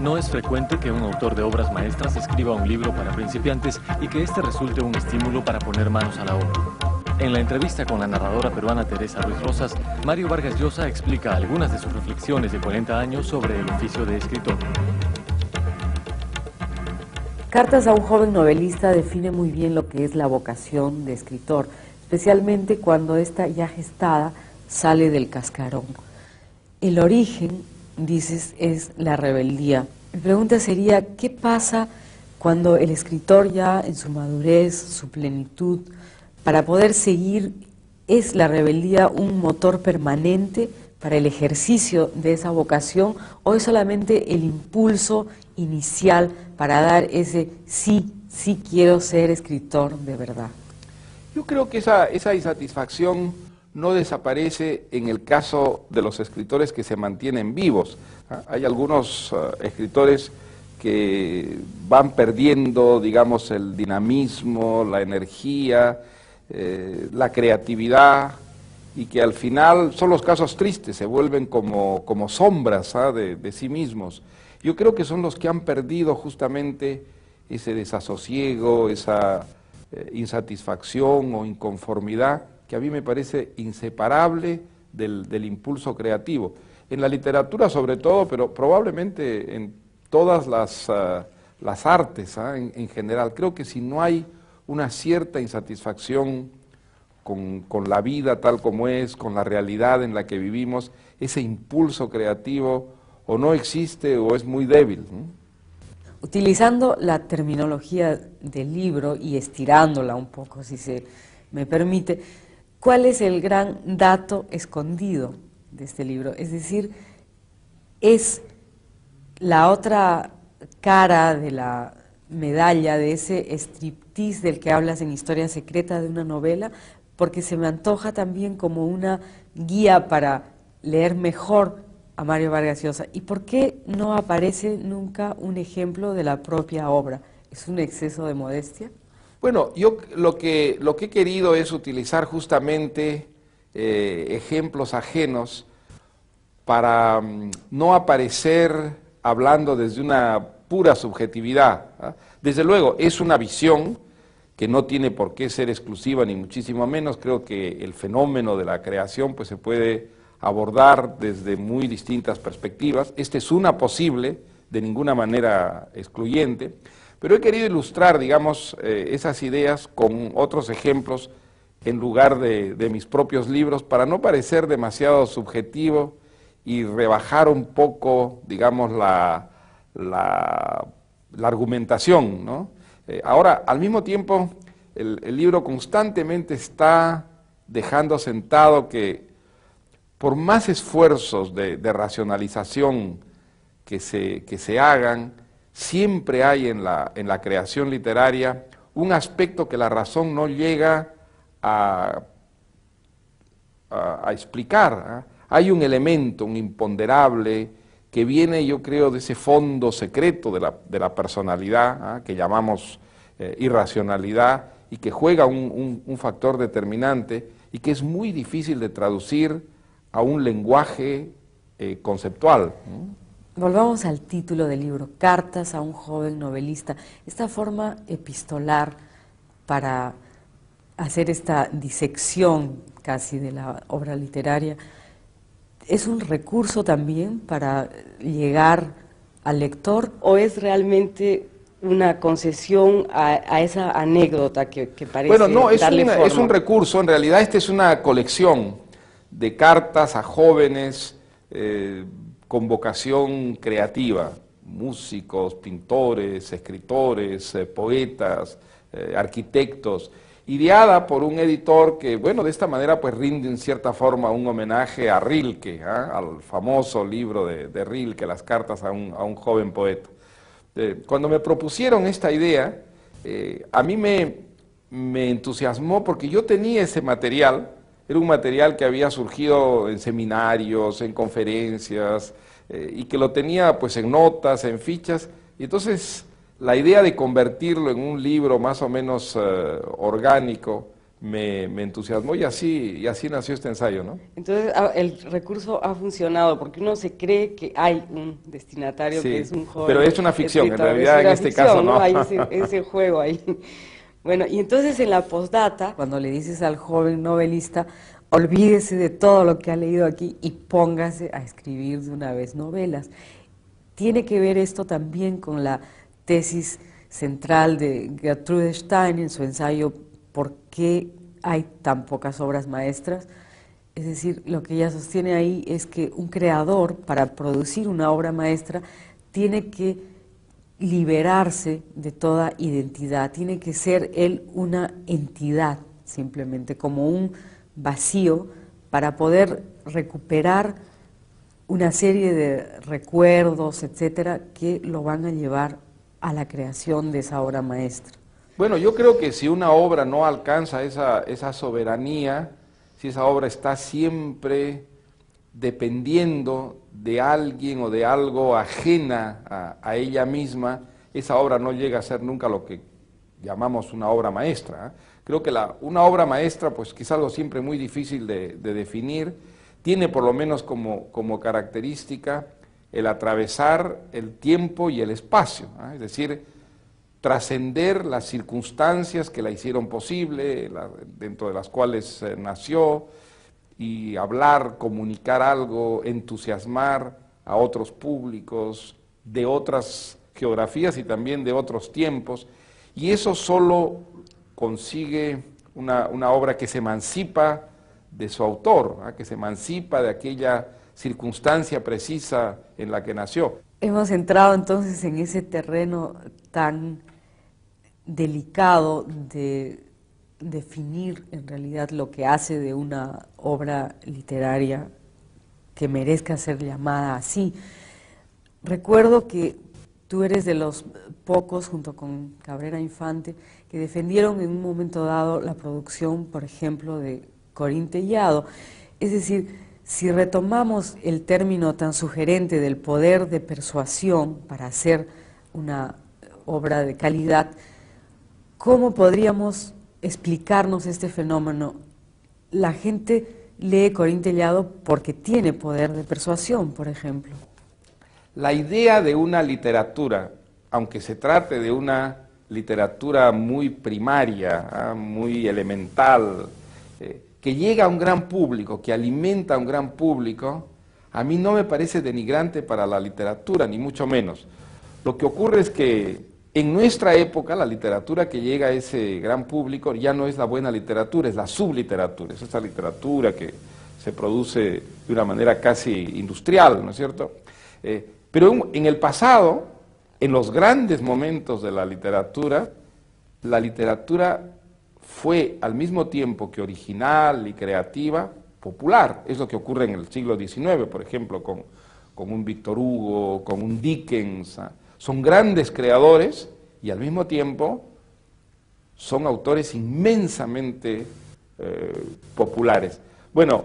No es frecuente que un autor de obras maestras escriba un libro para principiantes y que este resulte un estímulo para poner manos a la obra. En la entrevista con la narradora peruana Teresa Ruiz Rosas, Mario Vargas Llosa explica algunas de sus reflexiones de 40 años sobre el oficio de escritor. Cartas a un joven novelista define muy bien lo que es la vocación de escritor, especialmente cuando esta ya gestada sale del cascarón. El origen, dices, es la rebeldía. Mi pregunta sería, ¿qué pasa cuando el escritor ya en su madurez, su plenitud, para poder seguir, es la rebeldía un motor permanente para el ejercicio de esa vocación o es solamente el impulso inicial para dar ese sí quiero ser escritor de verdad? Yo creo que esa insatisfacción no desaparece en el caso de los escritores que se mantienen vivos. Hay algunos escritores que van perdiendo, digamos, el dinamismo, la energía, la creatividad, y que al final son los casos tristes, se vuelven como sombras de sí mismos. Yo creo que son los que han perdido justamente ese desasosiego, esa insatisfacción o inconformidad, que a mí me parece inseparable del impulso creativo. En la literatura sobre todo, pero probablemente en todas las artes en general. Creo que si no hay una cierta insatisfacción con la vida tal como es, con la realidad en la que vivimos, ese impulso creativo o no existe o es muy débil, ¿no? Utilizando la terminología del libro y estirándola un poco, si se me permite, ¿cuál es el gran dato escondido de este libro? Es decir, es la otra cara de la medalla de ese striptease del que hablas en Historia Secreta de una novela, porque se me antoja también como una guía para leer mejor a Mario Vargas Llosa. ¿Y por qué no aparece nunca un ejemplo de la propia obra? ¿Es un exceso de modestia? Bueno, yo lo que he querido es utilizar justamente ejemplos ajenos para no aparecer hablando desde una pura subjetividad, ¿ah? Desde luego, es una visión que no tiene por qué ser exclusiva, ni muchísimo menos. Creo que el fenómeno de la creación pues, se puede abordar desde muy distintas perspectivas. Esta es una posible, de ninguna manera excluyente, pero he querido ilustrar, digamos, esas ideas con otros ejemplos en lugar de mis propios libros, para no parecer demasiado subjetivo y rebajar un poco, digamos, la argumentación, ¿no? Ahora, al mismo tiempo, el libro constantemente está dejando sentado que por más esfuerzos de racionalización que se hagan, siempre hay en la creación literaria un aspecto que la razón no llega a explicar, ¿eh? Hay un elemento, un imponderable, que viene, yo creo, de ese fondo secreto de la personalidad, que llamamos irracionalidad, y que juega un factor determinante, y que es muy difícil de traducir a un lenguaje conceptual. Volvamos al título del libro, Cartas a un joven novelista. Esta forma epistolar para hacer esta disección casi de la obra literaria, ¿es un recurso también para llegar al lector o es realmente una concesión a esa anécdota que parece bueno, no, darle forma? Es un recurso. En realidad esta es una colección de cartas a jóvenes con vocación creativa, músicos, pintores, escritores, poetas, arquitectos, ideada por un editor que, bueno, de esta manera pues rinde en cierta forma un homenaje a Rilke, al famoso libro de Rilke, Las cartas a un joven poeta. Cuando me propusieron esta idea, a mí me entusiasmó porque yo tenía ese material. Era un material que había surgido en seminarios, en conferencias, y que lo tenía pues en notas, en fichas, y entonces la idea de convertirlo en un libro más o menos orgánico me entusiasmó y así nació este ensayo, ¿no? Entonces el recurso ha funcionado porque uno se cree que hay un destinatario Sí, que es un joven. pero es una ficción, escritor. en realidad en este caso no. Hay ese juego ahí. Bueno, y entonces en la postdata, Cuando le dices al joven novelista, olvídese de todo lo que ha leído aquí y póngase a escribir de una vez novelas. Tiene que ver esto también con la tesis central de Gertrude Stein en su ensayo ¿Por qué hay tan pocas obras maestras? Es decir, lo que ella sostiene ahí es que un creador, para producir una obra maestra, tiene que liberarse de toda identidad, tiene que ser él una entidad, simplemente como un vacío, para poder recuperar una serie de recuerdos, etcétera, que lo van a llevar a la creación de esa obra maestra. Bueno, yo creo que si una obra no alcanza esa soberanía, si esa obra está siempre dependiendo de alguien o de algo ajena a ella misma, esa obra no llega a ser nunca lo que llamamos una obra maestra. Creo que una obra maestra, pues que es algo siempre muy difícil de definir, tiene por lo menos como característica el atravesar el tiempo y el espacio, es decir, trascender las circunstancias que la hicieron posible, dentro de las cuales nació, y hablar, comunicar algo, entusiasmar a otros públicos de otras geografías y también de otros tiempos, y eso solo consigue una obra que se emancipa de su autor, que se emancipa de aquella circunstancia precisa en la que nació. Hemos entrado entonces en ese terreno tan delicado de definir en realidad lo que hace de una obra literaria que merezca ser llamada así. Recuerdo que tú eres de los pocos, junto con Cabrera Infante, que defendieron en un momento dado la producción, por ejemplo, de Corín Tellado. Es decir, si retomamos el término tan sugerente del poder de persuasión para hacer una obra de calidad, ¿cómo podríamos explicarnos este fenómeno? La gente lee Corín Tellado porque tiene poder de persuasión, por ejemplo. La idea de una literatura, aunque se trate de una literatura muy primaria, muy elemental, que llega a un gran público, que alimenta a un gran público, a mí no me parece denigrante para la literatura, ni mucho menos. Lo que ocurre es que en nuestra época la literatura que llega a ese gran público ya no es la buena literatura, es la subliteratura, es esa literatura que se produce de una manera casi industrial, ¿no es cierto? Pero en el pasado, en los grandes momentos de la literatura fue al mismo tiempo que original y creativa, popular. Es lo que ocurre en el siglo XIX, por ejemplo, con un Víctor Hugo, con un Dickens. Son grandes creadores y al mismo tiempo son autores inmensamente populares. Bueno,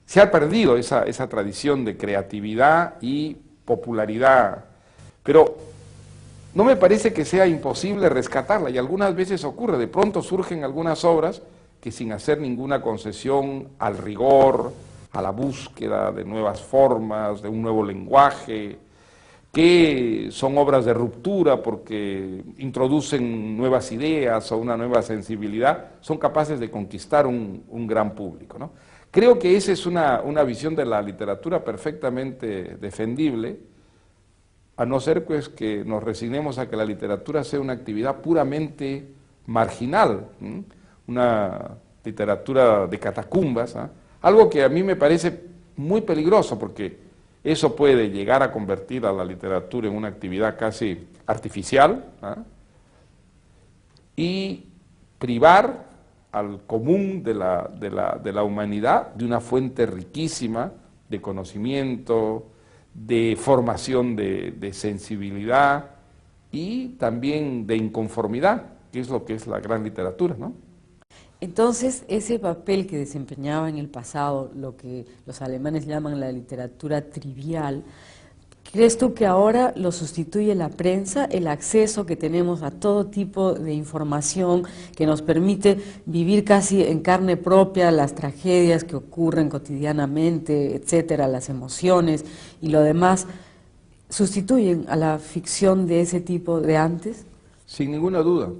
se ha perdido esa tradición de creatividad y popularidad, pero no me parece que sea imposible rescatarla, y algunas veces ocurre, de pronto surgen algunas obras que sin hacer ninguna concesión al rigor, a la búsqueda de nuevas formas, de un nuevo lenguaje, que son obras de ruptura porque introducen nuevas ideas o una nueva sensibilidad, son capaces de conquistar un gran público, ¿no? Creo que esa es una visión de la literatura perfectamente defendible, a no ser pues que nos resignemos a que la literatura sea una actividad puramente marginal, una literatura de catacumbas, algo que a mí me parece muy peligroso porque eso puede llegar a convertir a la literatura en una actividad casi artificial y privar al común de la humanidad de una fuente riquísima de conocimiento, de formación de sensibilidad y también de inconformidad, que es lo que es la gran literatura, ¿no? Entonces, ese papel que desempeñaba en el pasado, lo que los alemanes llaman la literatura trivial, ¿Crees tú que ahora lo sustituye la prensa, el acceso que tenemos a todo tipo de información que nos permite vivir casi en carne propia las tragedias que ocurren cotidianamente, etcétera, las emociones y lo demás, sustituyen a la ficción de ese tipo de antes? Sin ninguna duda.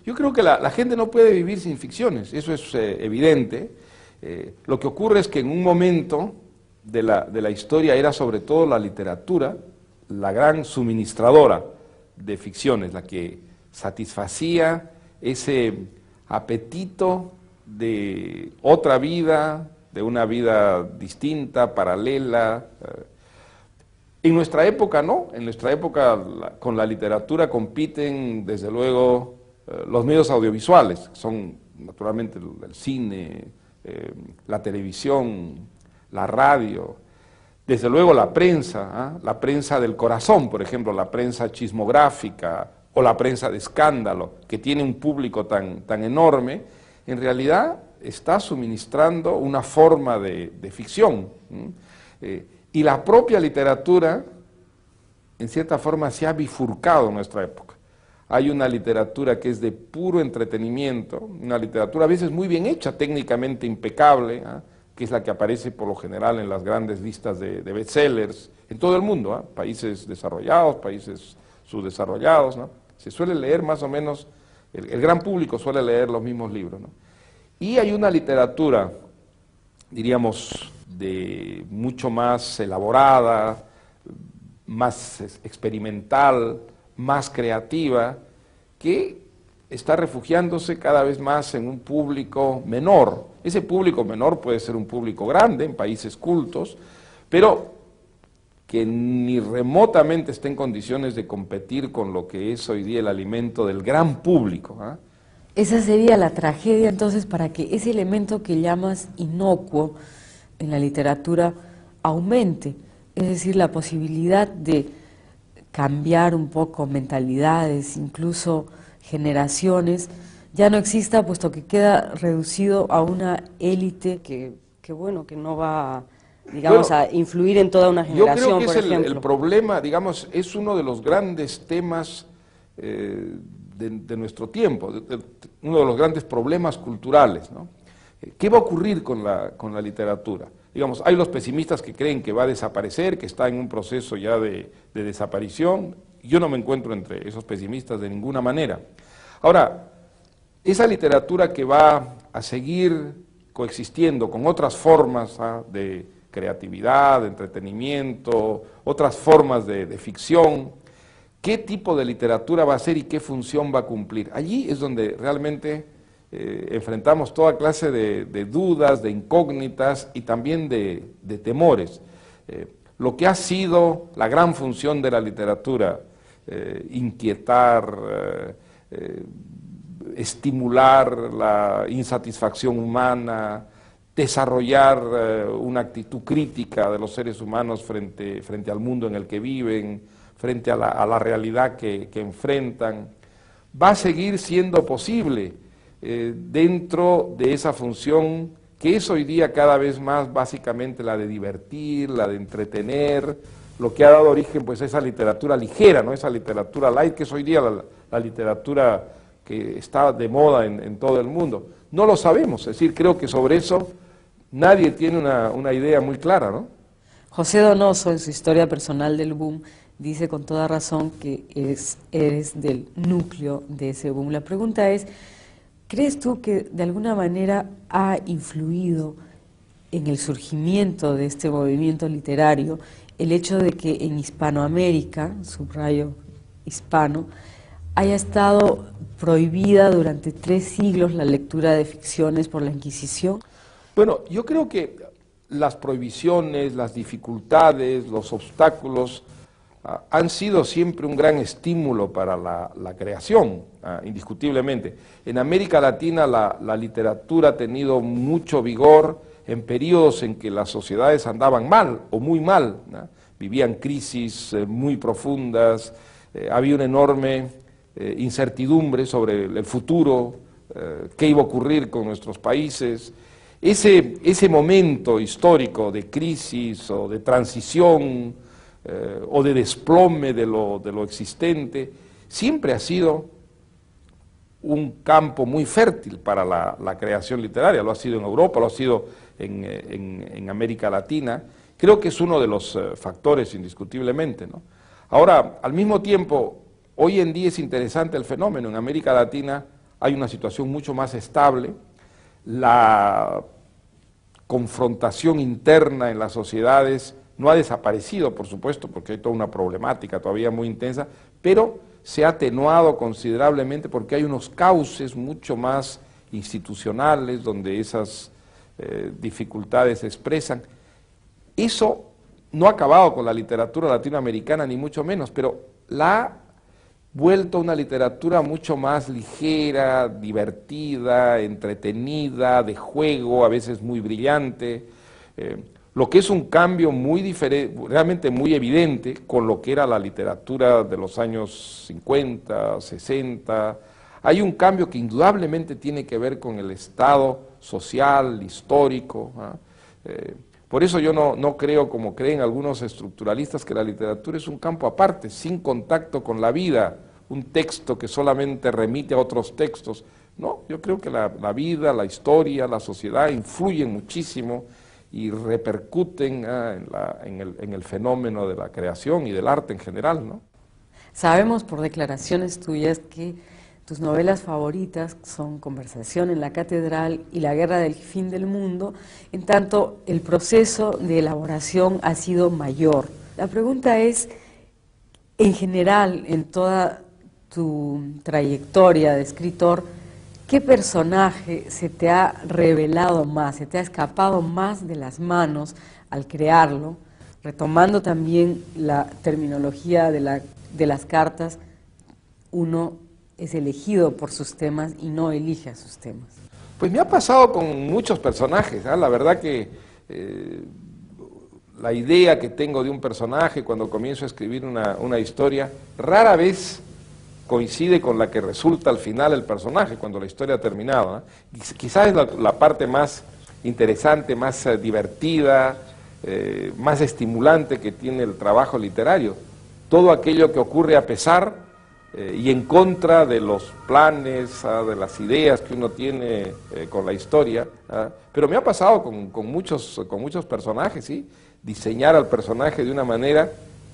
Yo creo que la gente no puede vivir sin ficciones, eso es evidente. Lo que ocurre es que en un momento de la historia era sobre todo la literatura la gran suministradora de ficciones, la que satisfacía ese apetito de otra vida, de una vida distinta, paralela. En nuestra época no, en nuestra época con la literatura compiten desde luego los medios audiovisuales, que son naturalmente el cine, la televisión, la radio, desde luego la prensa del corazón, por ejemplo, la prensa chismográfica o la prensa de escándalo, que tiene un público tan enorme, en realidad está suministrando una forma de ficción. Y la propia literatura, en cierta forma, se ha bifurcado en nuestra época. Hay una literatura que es de puro entretenimiento, una literatura a veces muy bien hecha, técnicamente impecable, que es la que aparece por lo general en las grandes listas de bestsellers en todo el mundo, países desarrollados, países subdesarrollados, ¿no? Se suele leer más o menos, el gran público suele leer los mismos libros, ¿no? Y hay una literatura, diríamos, de mucho más elaborada, más experimental, más creativa, que está refugiándose cada vez más en un público menor. Ese público menor puede ser un público grande en países cultos, pero que ni remotamente esté en condiciones de competir con lo que es hoy día el alimento del gran público. Esa sería la tragedia entonces para que ese elemento que llamas inocuo en la literatura aumente, es decir, la posibilidad de cambiar un poco mentalidades, incluso generaciones, ya no exista, puesto que queda reducido a una élite que bueno, que no va, digamos, a influir en toda una generación, yo creo que por es ejemplo. el problema, digamos, es uno de los grandes temas de nuestro tiempo, uno de los grandes problemas culturales, ¿no? ¿Qué va a ocurrir con la literatura? Digamos, hay los pesimistas que creen que va a desaparecer, que está en un proceso ya de desaparición. Yo no me encuentro entre esos pesimistas de ninguna manera. Ahora, esa literatura que va a seguir coexistiendo con otras formas de creatividad, de entretenimiento, otras formas de ficción, ¿qué tipo de literatura va a ser y qué función va a cumplir? Allí es donde realmente enfrentamos toda clase de dudas, de incógnitas y también de temores. Lo que ha sido la gran función de la literatura, inquietar, estimular la insatisfacción humana, desarrollar una actitud crítica de los seres humanos frente al mundo en el que viven, frente a la realidad que enfrentan, va a seguir siendo posible dentro de esa función que es hoy día cada vez más básicamente la de divertir, la de entretener, lo que ha dado origen pues a esa literatura ligera, ¿no? Esa literatura light que es hoy día la literatura que está de moda en todo el mundo. No lo sabemos, es decir, creo que sobre eso nadie tiene una idea muy clara, ¿no? José Donoso, en su historia personal del boom, dice con toda razón que eres del núcleo de ese boom. La pregunta es, ¿crees tú que de alguna manera ha influido en el surgimiento de este movimiento literario el hecho de que en Hispanoamérica, subrayo hispano, haya estado prohibida durante 3 siglos la lectura de ficciones por la Inquisición? Bueno, yo creo que las prohibiciones, las dificultades, los obstáculos han sido siempre un gran estímulo para la creación, indiscutiblemente. En América Latina la literatura ha tenido mucho vigor en periodos en que las sociedades andaban mal o muy mal, ¿no? Vivían crisis muy profundas, había una enorme incertidumbre sobre el futuro, qué iba a ocurrir con nuestros países. Ese momento histórico de crisis o de transición o de desplome de lo existente, siempre ha sido un campo muy fértil para la creación literaria. Lo ha sido en Europa, lo ha sido en América Latina. Creo que es uno de los factores indiscutiblemente, ¿no? Ahora, al mismo tiempo, hoy en día es interesante el fenómeno. En América Latina hay una situación mucho más estable. La confrontación interna en las sociedades no ha desaparecido, por supuesto, porque hay toda una problemática todavía muy intensa, pero se ha atenuado considerablemente porque hay unos cauces mucho más institucionales donde esas dificultades se expresan. Eso no ha acabado con la literatura latinoamericana, ni mucho menos, pero la ha vuelto una literatura mucho más ligera, divertida, entretenida, de juego, a veces muy brillante, lo que es un cambio muy diferente, realmente muy evidente con lo que era la literatura de los años 50, 60. Hay un cambio que indudablemente tiene que ver con el estado social, histórico, por eso yo no creo, como creen algunos estructuralistas, que la literatura es un campo aparte, sin contacto con la vida, un texto que solamente remite a otros textos. No, yo creo que la vida, la historia, la sociedad influyen muchísimo y repercuten en el fenómeno de la creación y del arte en general, ¿no? Sabemos por declaraciones tuyas que tus novelas favoritas son Conversación en la Catedral y La Guerra del Fin del Mundo, en tanto el proceso de elaboración ha sido mayor. La pregunta es, en general, en toda tu trayectoria de escritor, ¿qué personaje se te ha revelado más, se te ha escapado más de las manos al crearlo? Retomando también la terminología de las cartas, uno es elegido por sus temas y no elige a sus temas. Pues me ha pasado con muchos personajes, ¿eh? La verdad que la idea que tengo de un personaje cuando comienzo a escribir una historia, rara vez coincide con la que resulta al final el personaje, cuando la historia ha terminado, ¿eh? Quizás es la parte más interesante, más divertida, más estimulante que tiene el trabajo literario. Todo aquello que ocurre a pesar y en contra de los planes, de las ideas que uno tiene con la historia, pero me ha pasado con muchos personajes, ¿sí? Diseñar al personaje de una manera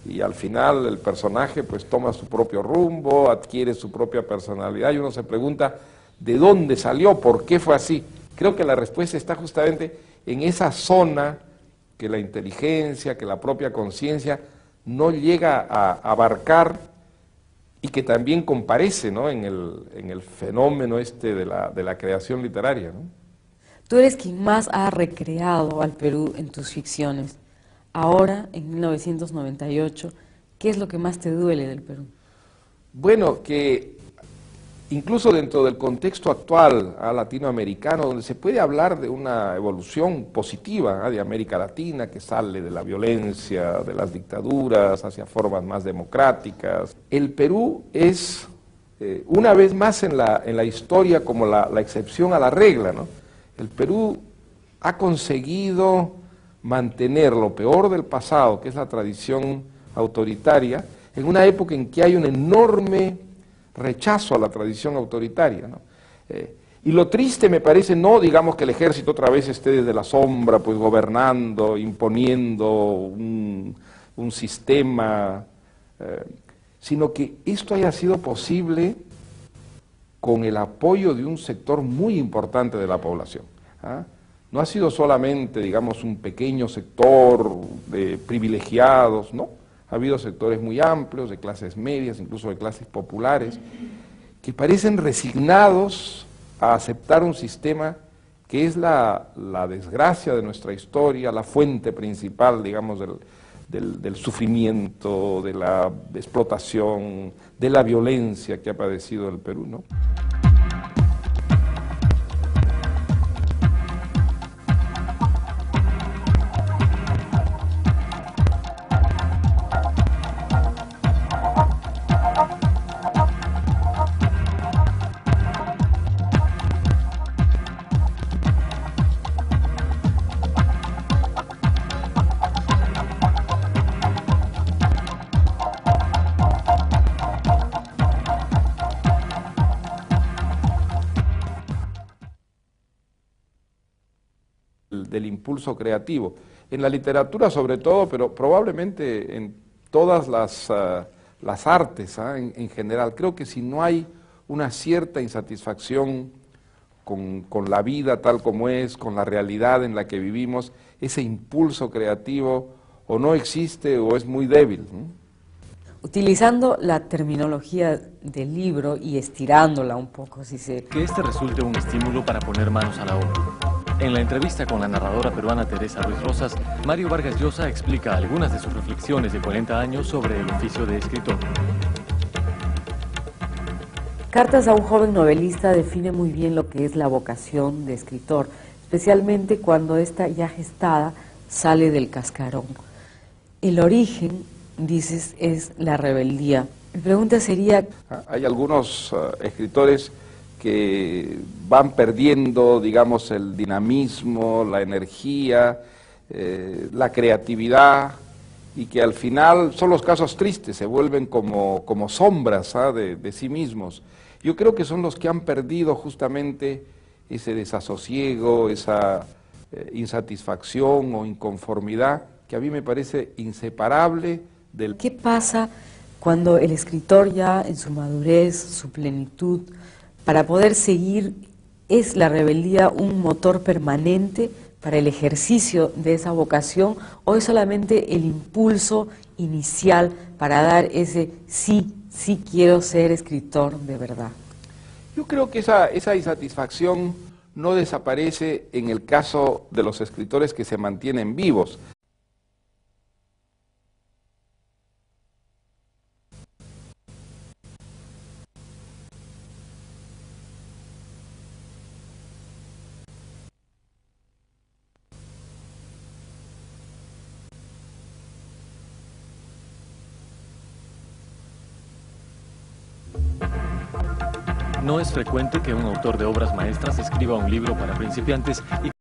y al final el personaje pues toma su propio rumbo, adquiere su propia personalidad y uno se pregunta ¿de dónde salió? ¿Por qué fue así? Creo que la respuesta está justamente en esa zona que la inteligencia, que la propia conciencia no llega a abarcar y que también comparece, ¿no? en el fenómeno de la creación literaria, ¿no? Tú eres quien más ha recreado al Perú en tus ficciones. Ahora, en 1998, ¿qué es lo que más te duele del Perú? Bueno, que incluso dentro del contexto actual latinoamericano, donde se puede hablar de una evolución positiva de América Latina, que sale de la violencia, de las dictaduras, hacia formas más democráticas, el Perú es, una vez más en la historia, como la excepción a la regla, ¿no? El Perú ha conseguido mantener lo peor del pasado, que es la tradición autoritaria, en una época en que hay un enorme rechazo a la tradición autoritaria, ¿no? Y lo triste me parece, no digamos que el ejército otra vez esté desde la sombra, pues gobernando, imponiendo un sistema, sino que esto haya sido posible con el apoyo de un sector muy importante de la población, ¿ah? No ha sido solamente, digamos, un pequeño sector de privilegiados, no. Ha habido sectores muy amplios, de clases medias, incluso de clases populares, que parecen resignados a aceptar un sistema que es la desgracia de nuestra historia, la fuente principal, digamos, del sufrimiento, de la explotación, de la violencia que ha padecido el Perú, ¿no? del impulso creativo. En la literatura sobre todo, pero probablemente en todas las artes, en general. Creo que si no hay una cierta insatisfacción con la vida tal como es, con la realidad en la que vivimos, ese impulso creativo o no existe o es muy débil, ¿no? Utilizando la terminología del libro y estirándola un poco, si se... Que este resulte un estímulo para poner manos a la obra. En la entrevista con la narradora peruana Teresa Ruiz Rosas, Mario Vargas Llosa explica algunas de sus reflexiones de 40 años sobre el oficio de escritor. Cartas a un joven novelista define muy bien lo que es la vocación de escritor, especialmente cuando esta ya gestada sale del cascarón. El origen, dices, es la rebeldía. Mi pregunta sería... Hay algunos escritores que van perdiendo, digamos, el dinamismo, la energía, la creatividad, y que al final son los casos tristes, se vuelven como sombras de sí mismos. Yo creo que son los que han perdido justamente ese desasosiego, esa insatisfacción o inconformidad, que a mí me parece inseparable del... ¿Qué pasa cuando el escritor ya en su madurez, su plenitud, para poder seguir, es la rebeldía un motor permanente para el ejercicio de esa vocación o es solamente el impulso inicial para dar ese sí quiero ser escritor de verdad? Yo creo que esa insatisfacción no desaparece en el caso de los escritores que se mantienen vivos. No es frecuente que un autor de obras maestras escriba un libro para principiantes y